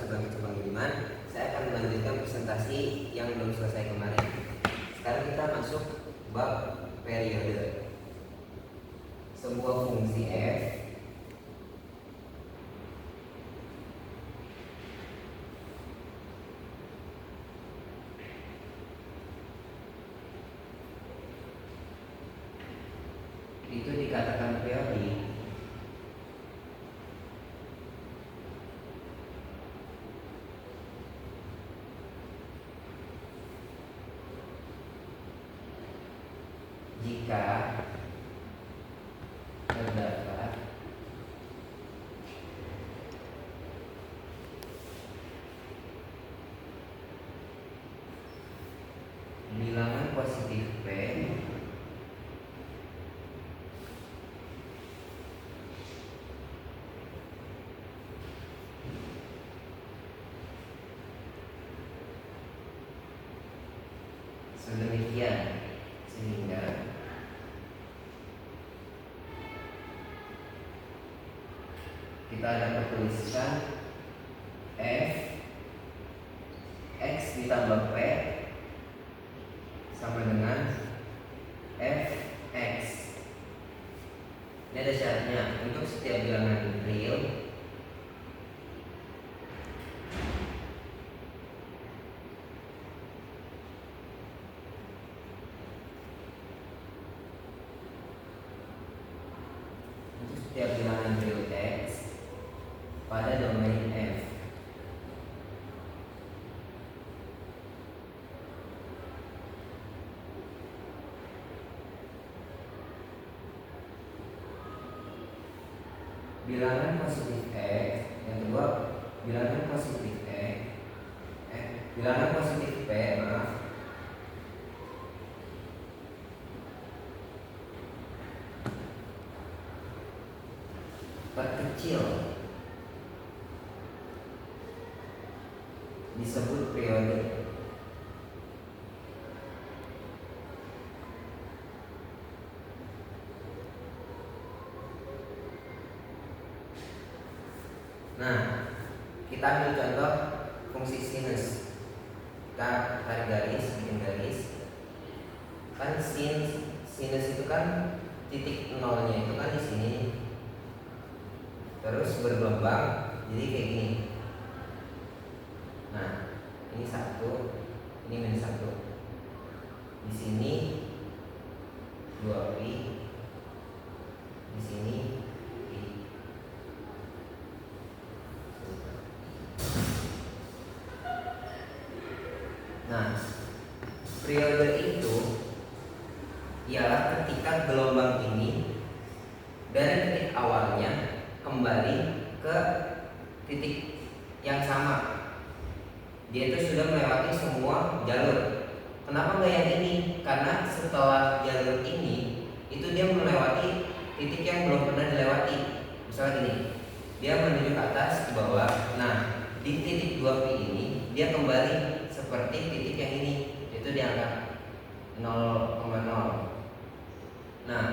sebagai cabang Budiman. Saya akan melanjutkan presentasi yang belum selesai kemarin. Sekarang kita masuk bab periode. Sebuah fungsi f itu dikatakan periodik jika terdapat bilangan positif P sedemikian sehingga kita dapat tuliskan f x ditambah p sama dengan fx. Ini ada syaratnya. Untuk setiap bilangan real x pada domain f bilangan positif x, yang kedua bilangan positif x, bilangan positif p, perkecil disebut periode. Nah, kita ambil contoh fungsi sinus. Kita tarik garis, bikin garis. Kan sinus itu kan titik nolnya itu kan di sini. Terus bergelombang, jadi kayak gini. Nah, ini 1, ini minus 1. Di sini 2pi, di sini pi. Nah, periode itu ialah ketika gelombang ini dari titik awalnya kembali ke titik yang sama. Dia itu sudah melewati semua jalur. Kenapa nggak yang ini? Karena setelah jalur ini itu dia melewati titik yang belum pernah dilewati. Misalnya gini, dia menuju ke atas ke bawah. Nah, di titik 2pi ini dia kembali seperti titik yang ini, itu diangkat 0,0. Nah,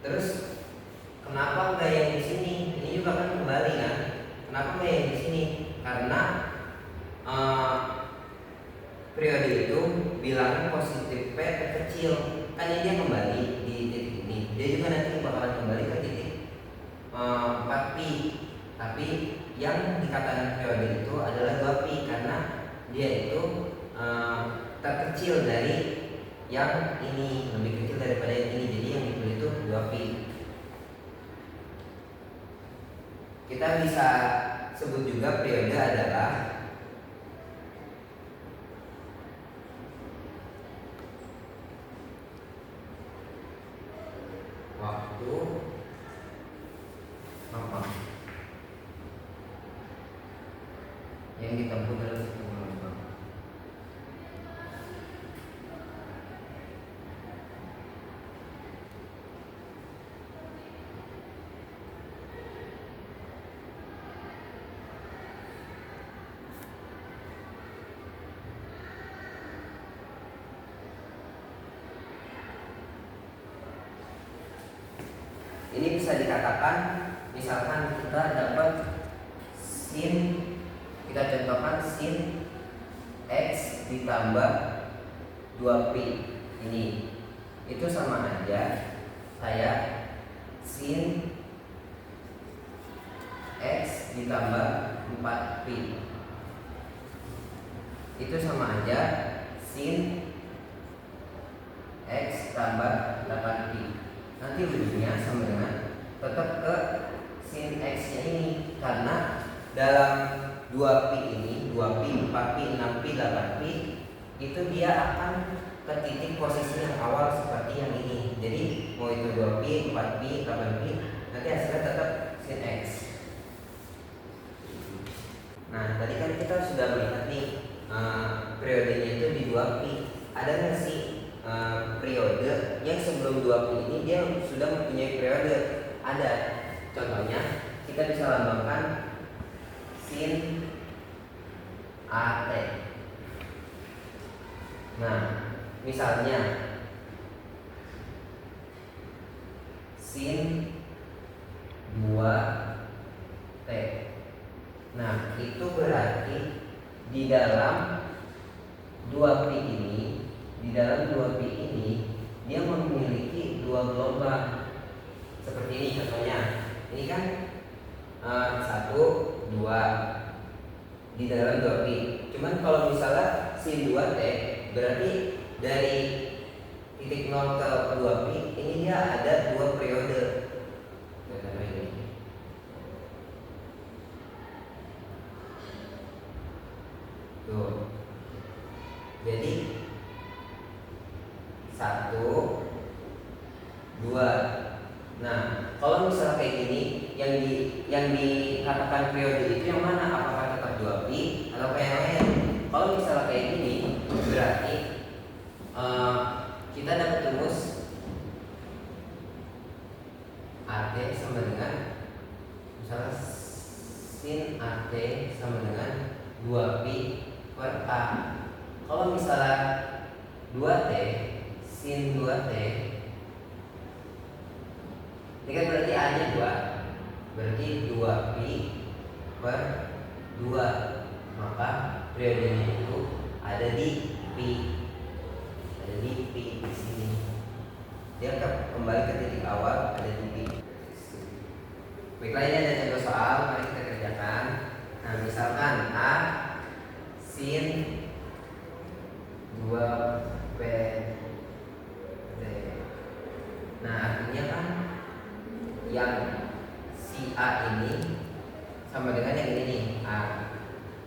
terus kenapa nggak yang di sini? Ini juga kan kembali kan? Kenapa nggak yang di sini? Karena periode itu bilangan positif P kecil. Kan dia kembali di titik ini. Dia juga nanti bakalan kembali ke titik 4pi. Tapi yang dikatakan periode itu adalah 2pi karena dia itu terkecil dari yang ini, lebih kecil daripada yang ini. Jadi yang dipilih itu 2pi. Kita bisa sebut juga periode adalah waktu yang ditempuh dalam satu gelombang. Ini bisa dikatakan misalkan kita dapat sin, Kita contohkan sin X ditambah 2pi ini, itu sama aja kayak sin X ditambah 4pi, itu sama aja sin X tambah 8pi. Nanti ujungnya sama dengan tetap ke sin X nya ini, karena dalam 2pi ini, 2pi, 4pi, 6pi, 8pi, itu dia akan ke titik posisi yang awal seperti yang ini. Jadi mau itu 2pi, 4pi, 8pi, nanti hasilnya tetap sin X. Nah, tadi kan kita sudah melihat nih periodenya itu di 2pi. Ada nggak sih periode yang sebelum 2pi ini dia sudah mempunyai periode? Ada. Contohnya kita bisa lambangkan sin AT. Nah, misalnya sin 2T. Nah, itu berarti di dalam 2pi ini, dia memiliki dua gelombang. Seperti ini contohnya. Ini kan 1, 2 di dalam 2pi. Cuman kalau misalnya sin 2T, berarti dari titik 0 ke 2pi ini dia ada dua periode. Tuh. Jadi 1, 2. Nah, kalau misalnya kayak gini, yang dikatakan periode itu yang mana? Apakah tetap 2pi atau yang lain? Kalau misalnya kayak gini, berarti kita dapat rumus AT sama dengan, misalnya sin AT sama dengan 2pi per A. Kalau misalnya 2T, sin 2T, ini kan berarti A nya 2, berarti 2pi per 2. Maka periodenya itu ada di pi, di sini. Dia kembali ke titik awal, ada di pi. Baiklah, ini ada contoh soal, mari kita kerjakan. Nah, misalkan A sin 2pt. Nah, artinya kan yang si A ini sama dengan yang ini nih, A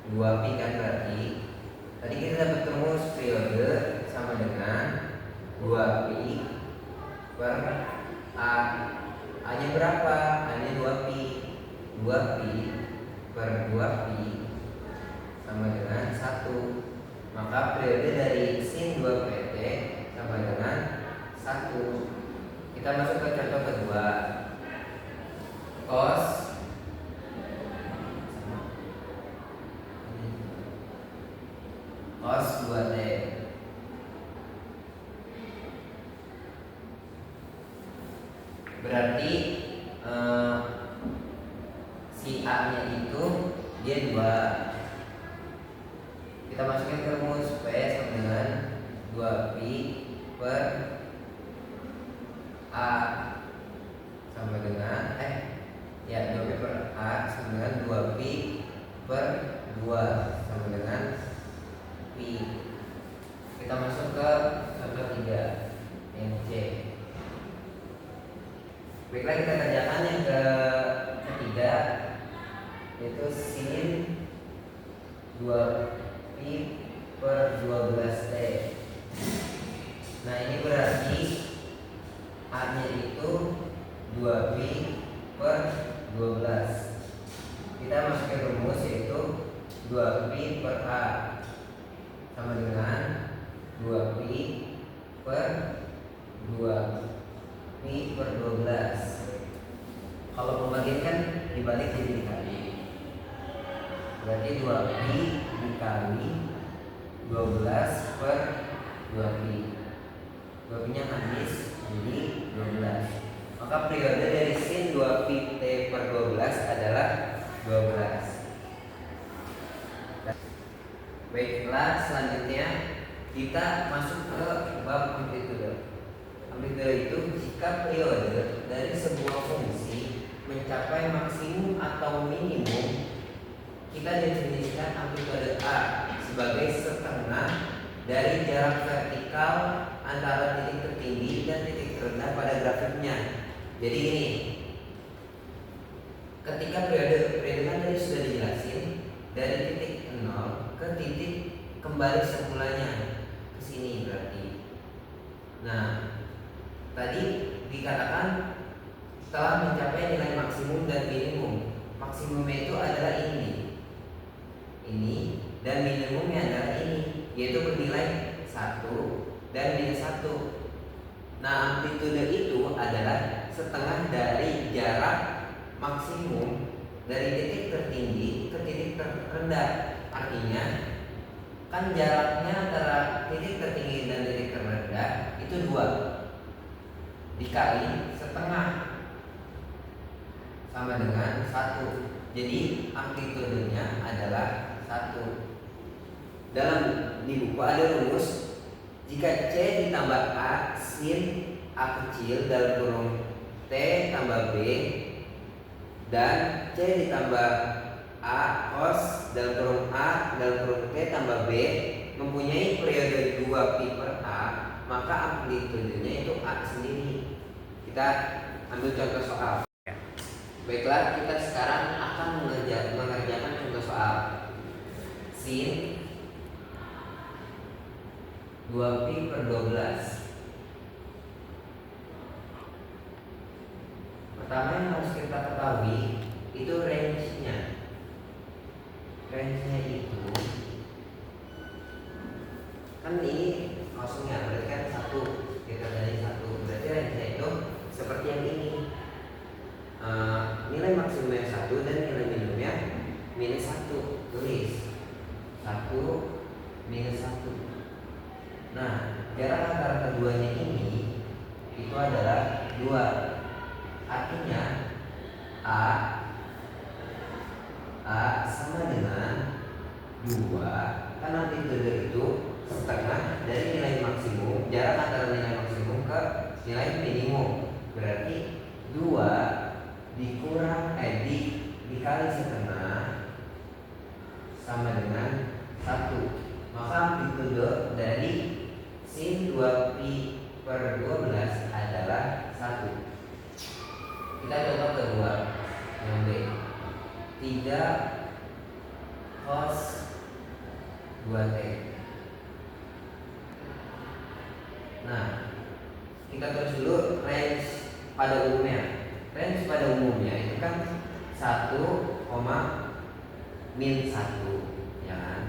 2pi kan, berarti tadi kita dapat rumus periode sama dengan 2pi per A. A nya berapa? A nya 2pi. 2pi per 2pi sama dengan 1. Maka periode dari sin 2pt sama dengan 1. Kita masuk ke contoh kedua. Cos 2T. Berarti si A nya itu dia 2. Kita masukin ke rumus P sama dengan 2pi per A sama dengan 2pi per A sama dengan 2pi per 2 sama dengan pi. Kita masuk ke contoh 3 yang C. Baiklah, kita kerjakan yang ketiga, yaitu sin 2pi per 12T. Nah, ini berarti A nya itu 2pi per 12. Kita masukin rumus yaitu 2pi per A sama dengan 2pi per 2pi per 12. Kalau pembagian kan dibalik jadi dikali. Berarti 2pi dikali 12 per 2pi. 2pi nya habis jadi 12. Maka periode dari sin 2pi T per 12 adalah 12. Baiklah, selanjutnya kita masuk ke bab amplitude. Amplitude itu jika periode dari sebuah fungsi mencapai maksimum atau minimum, kita definisikan amplitude A sebagai setengah dari jarak vertikal antara titik tertinggi dan titik terendah pada grafiknya. Jadi ini, ketika periode kan tadi sudah dijelasin dari titik 0 ke titik kembali semulanya ke sini berarti. Nah, tadi dikatakan telah mencapai nilai maksimum dan minimum. Maksimumnya itu adalah ini dan minimumnya adalah ini, yaitu bernilai 1 dan minus 1. Nah, amplitude itu adalah setengah dari jarak maksimum dari titik tertinggi ke titik terendah. Artinya kan jaraknya antara titik tertinggi dan titik terendah itu 2 dikali setengah sama dengan 1. Jadi amplitudenya adalah 1. Dalam di buku ada rumus, jika C ditambah A sin A kecil dalam kurung T tambah B dan C ditambah A cos dalam kurung A dalam kurung T tambah B mempunyai periode 2 pi per A, maka amplitudenya itu A sendiri. Kita ambil contoh soal. Baiklah, kita sekarang akan mengerjakan contoh soal. Sin 2 pi per 12. Pertama yang harus kita ketahui itu range-nya. Range-nya itu kan ini kosongnya, berarti kan 1. Kita tadi 1. Berarti range-nya itu seperti yang ini. Nilai maksimumnya 1 dan nilai minimumnya minus 1. Tulis 1 minus 1. Nah, jarak antara keduanya ini itu adalah 2. Artinya A sama dengan 2, kan amplitude itu setengah dari nilai maksimum, jarak antara nilai maksimum ke nilai minimum. Berarti 2 dikali setengah sama dengan 1. Maka amplitude dari sin 2 pi per 12 adalah 1. Kita contoh kedua yang B, 3 cos 2T. Nah, kita tulis dulu range pada umumnya. Range pada umumnya itu kan 1, min 1, ya kan?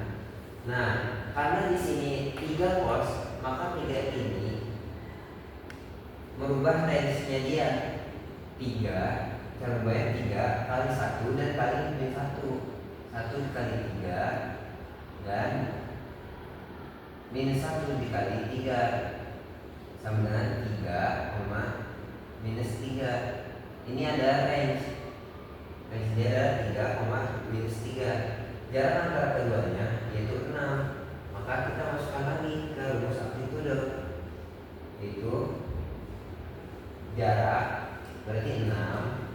Nah, karena di sini 3 cos, maka 3 ini merubah range-nya dia. 3, cara bayar 3 kali 1 dan kali min 1. 1 dikali 3 dan minus 1 dikali 3 sama dengan 3, minus 3. Ini ada range. Range dia adalah 3, minus 3. Jarak antara keduanya yaitu 6. Maka kita masukkan lagi ke rumus amplitude, yaitu jarak berarti 6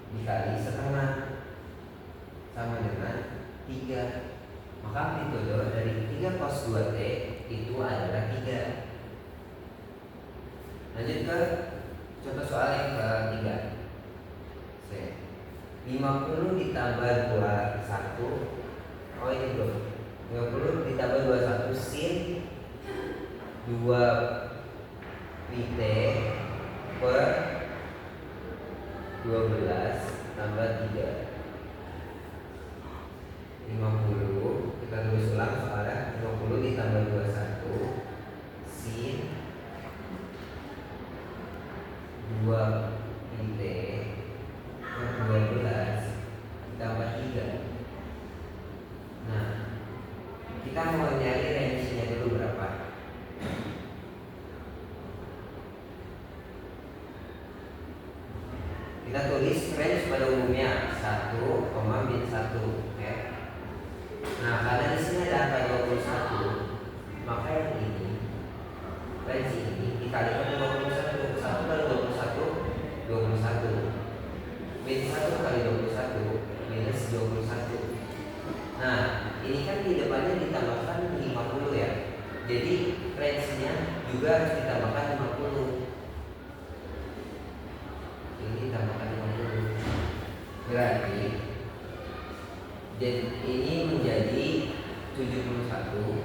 dikali setengah sama dengan 3. Maka amplitude dari 3 cos 2T itu adalah 3. Lanjut ke contoh soal yang ketiga. 50 ditambah 21. Oh ini belum. 50 ditambah 21 sin 2 pi T per 12 tambah 3. 50 kita tulis ulang soalnya. 50 ditambah 21 sin 2 pi T per 12 tambah 3. Nah, kita mau nyari range-nya dulu berapa. Kita tulis range pada umumnya 1, min 1, oke. Nah, karena di sini ada angka range ini dikalikan 21. 1 kali 21 21. Min 1 kali 21 minus 21. Nah, ini kan di depannya ditambahkan 50 ya. Jadi range-nya juga harus ditambahkan 50. Ini ditambahkan 50. Berarti dan ini menjadi 71,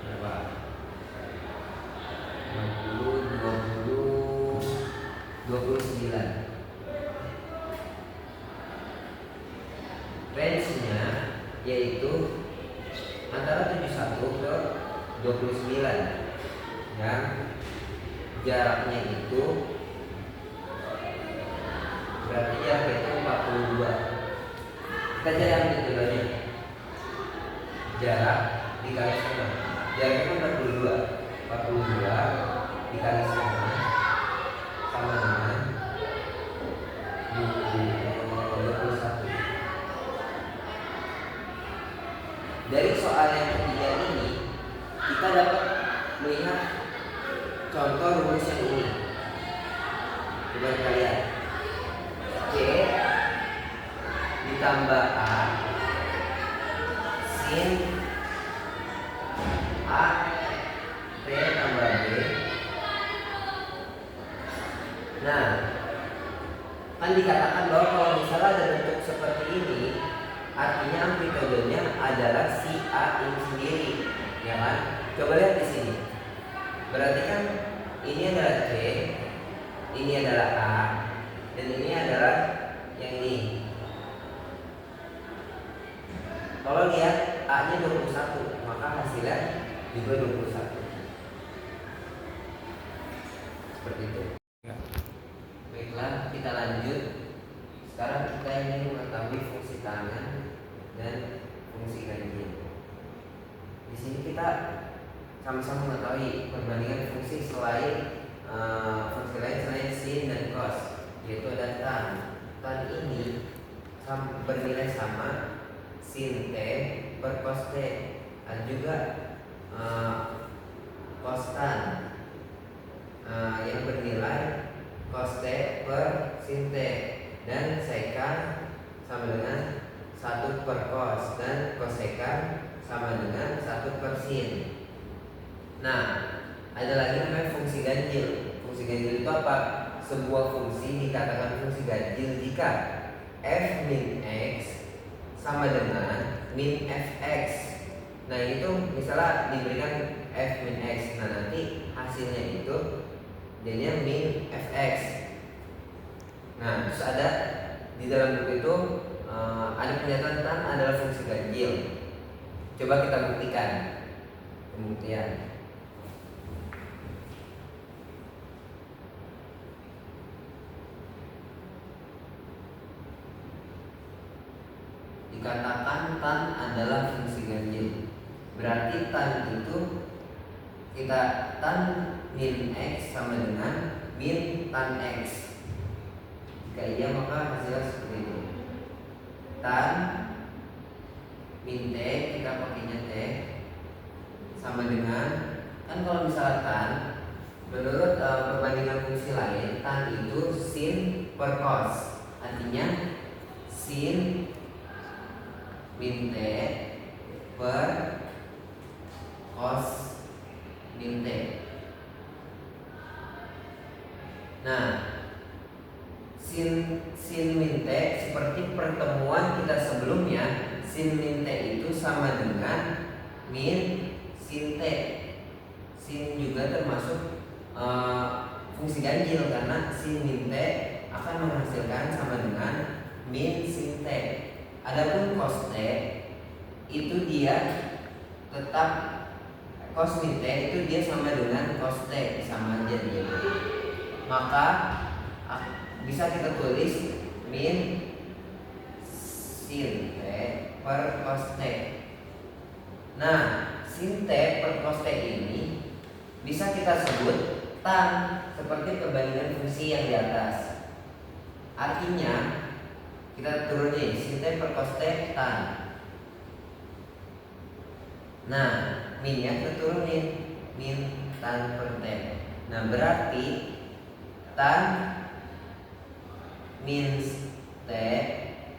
berapa? 29. Range-nya yaitu antara 71 ke 29. Yang jaraknya itu berarti jaraknya itu 42. Kita cari amplitudonya. Jarak dikali setengah. Jaraknya kan 42. 42 dikali setengah sama dengan 21. Dari soal yang ketiga ini kita dapat melihat contoh rumus yang ini. Coba kita lihat. C ditambah A sin A T tambah B. Nah, kan dikatakan bahwa kalau misalnya ada bentuk seperti ini, artinya amplitudenya adalah si A ini sendiri, ya kan? Coba lihat di sini. Berarti kan ini adalah C, ini adalah A, dan ini adalah yang ini. Kalau lihat A-nya 21, maka hasilnya juga 21. Seperti itu. Ya. Baiklah, kita lanjut. Sekarang kita ingin mengetahui fungsi tangan dan fungsi ganjil. Di sini kita sama-sama mengetahui perbandingan fungsi fungsi lain selain sin dan cos, yaitu ada tan. Tan ini bernilai sama sin T per cos T, dan juga cos tan yang bernilai cos T per sin T, dan sekan sama dengan 1 per cos, dan cosekan sama dengan 1 per sin. Nah, ada lagi namanya fungsi ganjil. Fungsi ganjil itu apa? Sebuah fungsi dikatakan fungsi ganjil jika f min x sama dengan min fx. Nah, itu misalnya diberikan f min x, nah nanti hasilnya itu jadinya min fx. Nah, terus ada di dalam buku itu ada pernyataan tan adalah fungsi ganjil. Coba kita buktikan pembuktian. Dikatakan tan adalah fungsi ganjil, berarti tan itu kita tan min x sama dengan min tan x. Jika iya maka hasilnya seperti itu. Tan min t, kita pakainya t, sama dengan, kan kalau misalnya tan menurut perbandingan fungsi lain, tan itu sin per cos, artinya sin min t per cos min t. Nah, sin min t seperti pertemuan kita sebelumnya, sin min t itu sama dengan min sin t. Sin juga termasuk fungsi ganjil karena sin min t akan menghasilkan sama dengan min sin t. Adapun cos t itu dia tetap cos min t itu dia sama dengan cos t, sama aja dia. Maka bisa kita tulis min sin t per cos t. Nah, sin t per cos t ini bisa kita sebut tan, seperti perbandingan fungsi yang di atas. Artinya kita turunin sin t per cos t tan. Nah, minnya kita turunin min tan per T. Nah berarti tan min T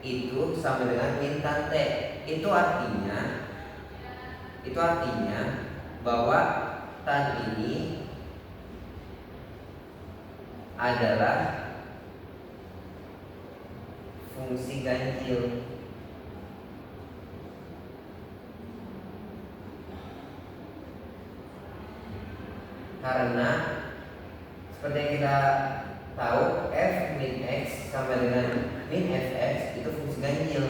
itu sama dengan min tan T. Itu artinya bahwa tan ini adalah fungsi ganjil. Karena seperti yang kita tahu f min x sama dengan min fx itu fungsi ganjil.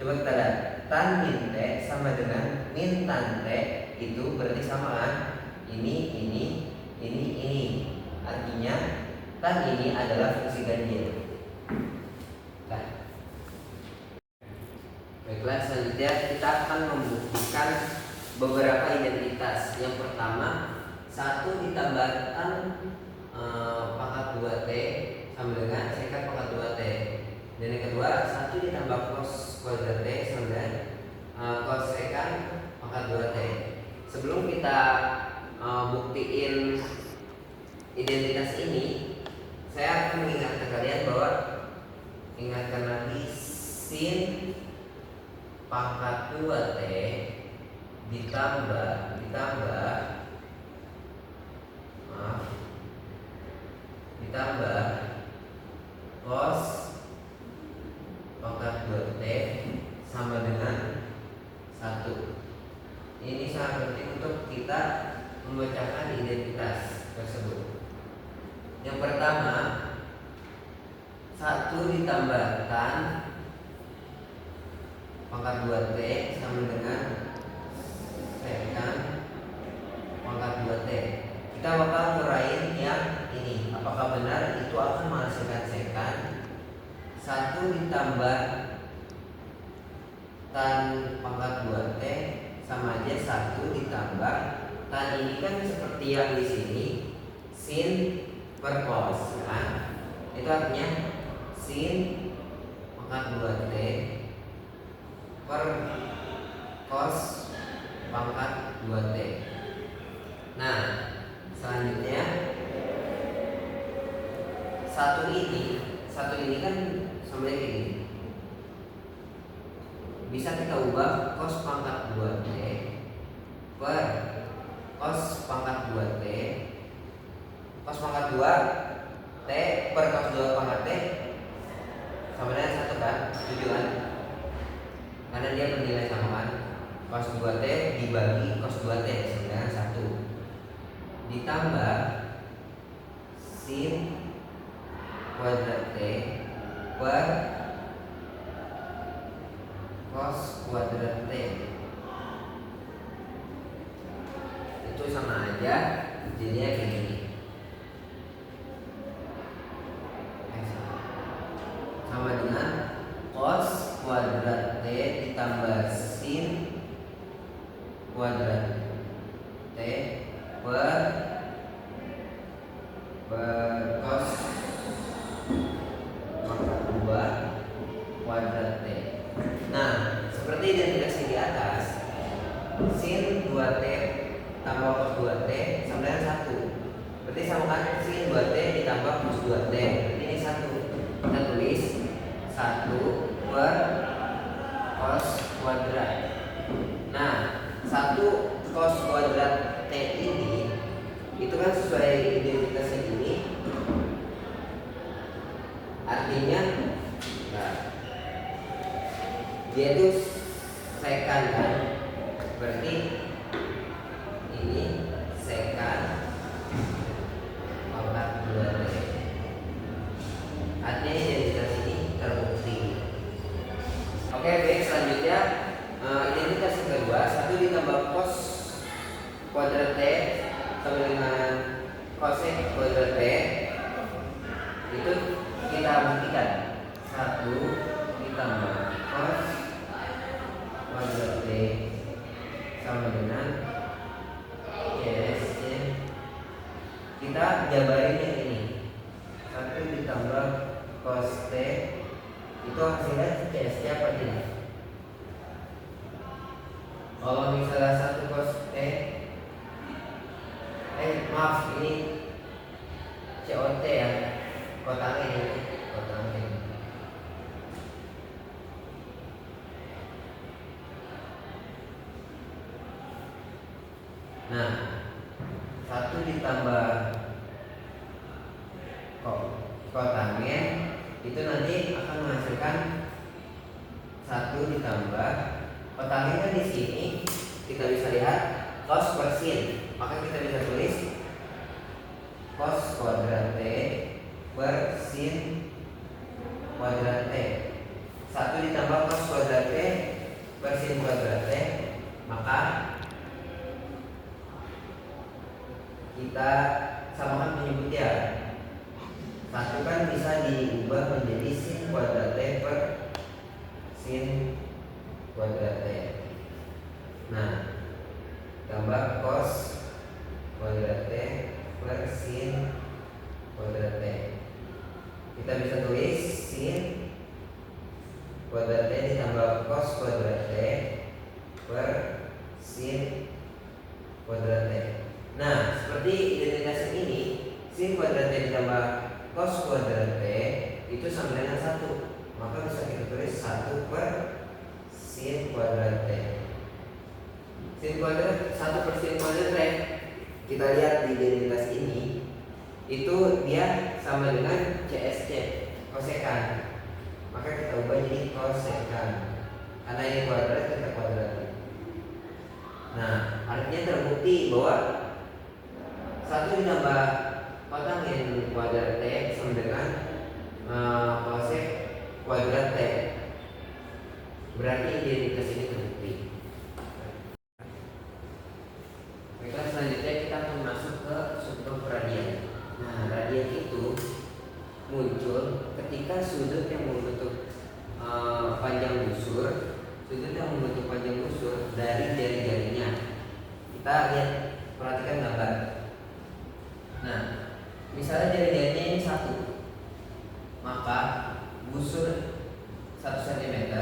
Coba kita lihat, tan min t sama dengan min tan t itu berarti sama kan? Ini. Artinya tan ini adalah fungsi ganjil. Nah, baiklah, selanjutnya kita akan membuktikan beberapa identitas. Yang pertama, 1 ditambahkan pangkat 2T sama dengan sekat pangkat 2T. Dan yang kedua, 1 ditambah cos kuadrat T sama dengan cos sekan pangkat 2T. Sebelum kita buktiin identitas ini, saya akan mengingatkan kalian bahwa ingatkan lagi sin pangkat 2T ditambah cos pangkat 2T sama dengan 1. Ini sangat penting untuk kita membacakan identitas tersebut. Yang pertama, 1 ditambahkan pangkat 2T sama dengan sekan pangkat 2T. Kita bakal ngurain yang ini. Apakah benar itu akan menghasilkan sekan? 1 ditambah tan pangkat 2T sama aja 1 ditambah tan ini kan seperti yang di sini sin per cos kan? Itu artinya sin pangkat 2T per cos pangkat 2T. Nah, selanjutnya satu ini kan sama kayak gini. Bisa kita ubah cos pangkat 2T per cos pangkat 2T. Cos pangkat 2T per cos 2 pangkat T sama dengan 1 kan? Setuju kan? Karena dia bernilai sama kan? Cos 2T dibagi cos 2T sama dengan 1 ditambah sin kuadrat T per cos kuadrat T. Itu sama aja jadinya kayak gini. Sama dengan cos kuadrat T ditambah sin kuadrat T per cos pangkat 2 kuadrat T. Nah, seperti identitas di atas, sin 2T tambah cos 2T sama dengan 1. Berarti sama kan sin 2T ditambah cos 2T. Berarti ini 1. Kita tulis 1 per cos kuadrat. Nah, 1 cos kuadrat T ini itu kan sesuai identitasnya ini. Artinya dia itu sekan kan? Berarti ini sekan pangkat 2T. Artinya identitas ini terbukti. Oke, baik, selanjutnya identitas yang kedua, 1 ditambah cos kuadrat T sama dengan cosec kuadrat T. Itu kita buktikan. 1 ditambah cos kuadrat T sama dengan CSC. Kita jabarin yang ini. 1 ditambah cos T itu hasilnya CSC apa tidak? Kalau misalnya 1 cos T Nah, 1 ditambah kotangen itu nanti akan menghasilkan 1 ditambah kotangen kan di sini kita bisa lihat cos per sin, maka kita bisa tulis cos kuadrat T per sin kuadrat T. 1 ditambah cos kuadrat T per sin kuadrat T, maka kita samakan penyebutnya. 1 kan bisa diubah menjadi sin kuadrat T per sin kuadrat T. Nah, tambah cos kuadrat T per sin kuadrat T. Kita bisa tulis sin kuadrat T ditambah cos kuadrat T per sin kuadrat T. Nah, seperti identitas ini, sin kuadrat T ditambah cos kuadrat T itu sama dengan 1. Maka bisa kita tulis 1 per sin kuadrat T. Sin kuadrat 1 per sin kuadrat T, kita lihat di identitas ini, itu dia sama dengan CSC, kosekan. Maka kita ubah jadi kosekan. Karena ini kuadrat, kita kuadratin. Nah, artinya terbukti bahwa 1 ditambah kotangen kuadrat T sama dengan kosek kuadrat T. Berarti identitas ini terbukti. Baiklah, selanjutnya kita akan masuk ke sudut radian. Nah, radian itu muncul ketika sudut yang membentuk panjang busur, dari jari-jarinya. Kita lihat, perhatikan gambar. Nah, misalnya jari-jarinya ini 1, maka busur 1 cm,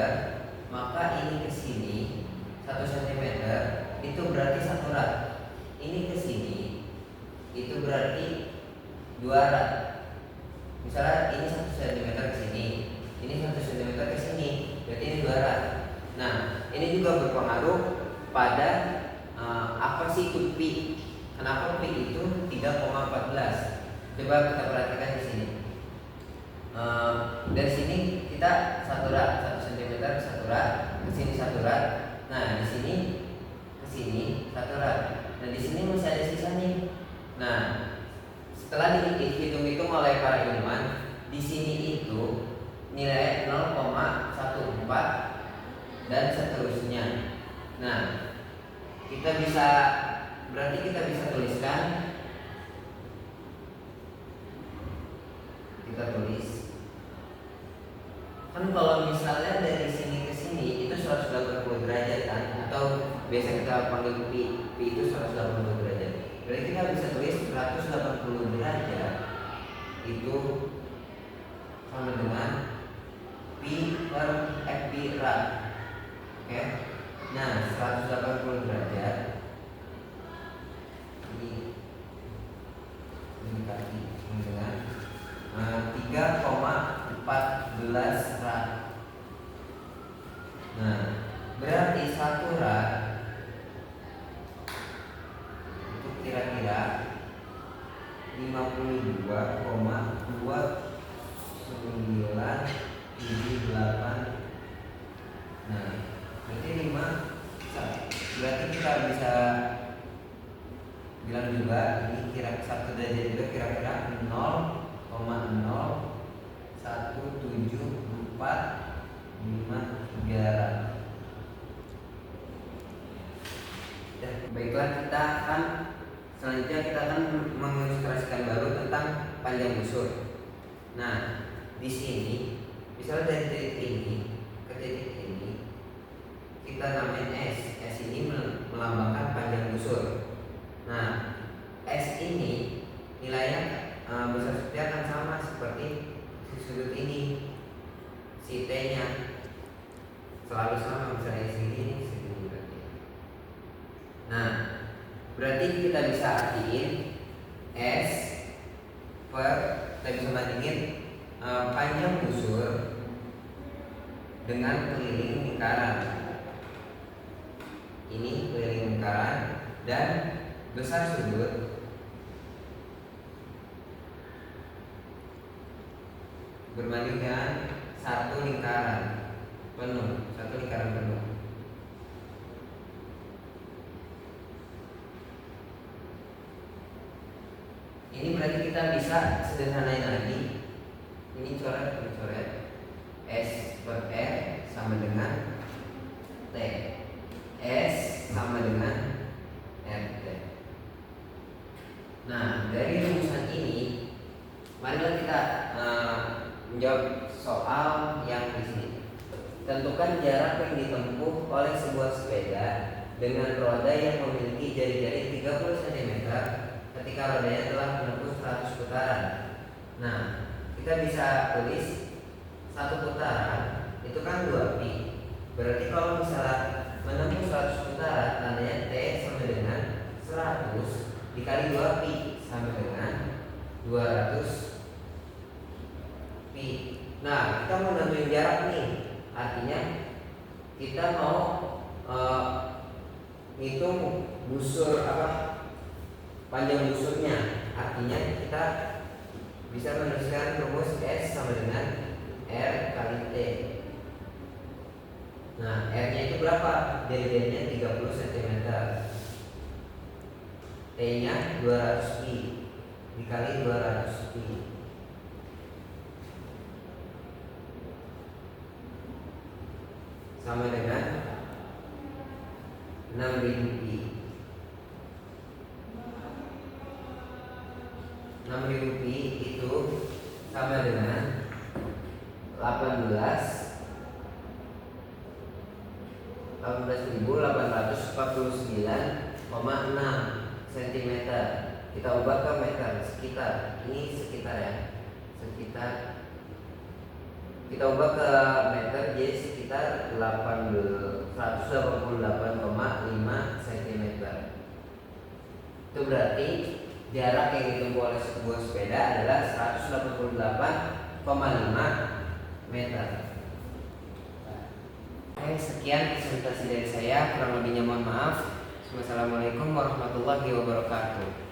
maka ini ke sini 1 cm itu berarti 1 rad. Ini ke sini itu berarti 2 rad. Misalnya ini 1 cm ke sini, ini 1 cm ke sini, berarti ini 2 rad. Nah, ini juga berpengaruh pada apa sih itu pi. Kenapa pi itu 3,14? Coba kita perhatikan di sini. Dari sini kita 1 rad, 1 cm 1 rad, ke sini 1 rad. Nah, di sini ke sini 1 rad. Nah, di sini masih ada sisa nih. Nah, setelah dihitung-hitung oleh para ilmuwan, di sini itu nilai 0,14 dan seterusnya. Nah, berarti kita bisa tuliskan, kita tulis kan kalau misalnya dari sini ke sini itu 180 derajat kan, atau biasa kita panggil pi itu 180 derajat. Berarti kita bisa tulis 180 derajat itu sama dengan pi per pi rad. Oke. Nah, 180 derajat ini dikali dengan 3,14 rad. Nah, berarti 1 rad itu kira-kira 52,2978. Nah, berarti 5. Berarti kita bisa bilang juga ini kira 1 derajat juga kira-kira 0,01745 Baiklah, selanjutnya kita akan mengilustrasikan baru tentang panjang busur. Nah, di sini misalnya dari titik ini ke titik ini kita namain S. S ini melambangkan panjang busur. Nah, S ini nilainya besar seperti akan sama seperti sudut ini. Si T-nya selalu sama, misalnya segini berarti. Nah, berarti kita bisa artiin S per, kita bisa bandingin panjang busur dengan keliling lingkaran. Ini keliling lingkaran dan besar sudut berbanding dengan satu lingkaran penuh. Ini berarti kita bisa sederhanain lagi. Ini coret. S per R sama dengan T. S sama dengan RT. Nah, dari rumusan ini, marilah kita menjawab soal yang di sini. Tentukan jarak yang ditempuh oleh sebuah sepeda dengan roda yang memiliki jari-jari 30 cm ketika rodanya telah menempuh 100 putaran. Nah, kita bisa tulis satu putaran itu kan 2pi. Berarti kalau misalnya menempuh 100 putaran, tandanya T sama dengan 100 dikali 2pi sama dengan 200 pi. Nah, kita mau nentuin jarak nih. Artinya kita mau ngitung busur panjang busurnya. Artinya kita bisa menuliskan rumus S sama dengan R kali T. Nah, R-nya itu berapa? Jari-jarinya 30 cm. T-nya 200 pi dikali 200 pi. Sama dengan 6000 pi. 6000 pi itu sama dengan 18.849,6 cm. Kita ubah ke meter sekitar. Ini sekitar ya. Kita ubah ke meter, jadi sekitar 188,5 cm. Itu berarti jarak yang ditempuh oleh sebuah sepeda adalah 188,5 meter. Oke, sekian presentasi dari saya. Kurang lebihnya mohon maaf. Wassalamualaikum warahmatullahi wabarakatuh.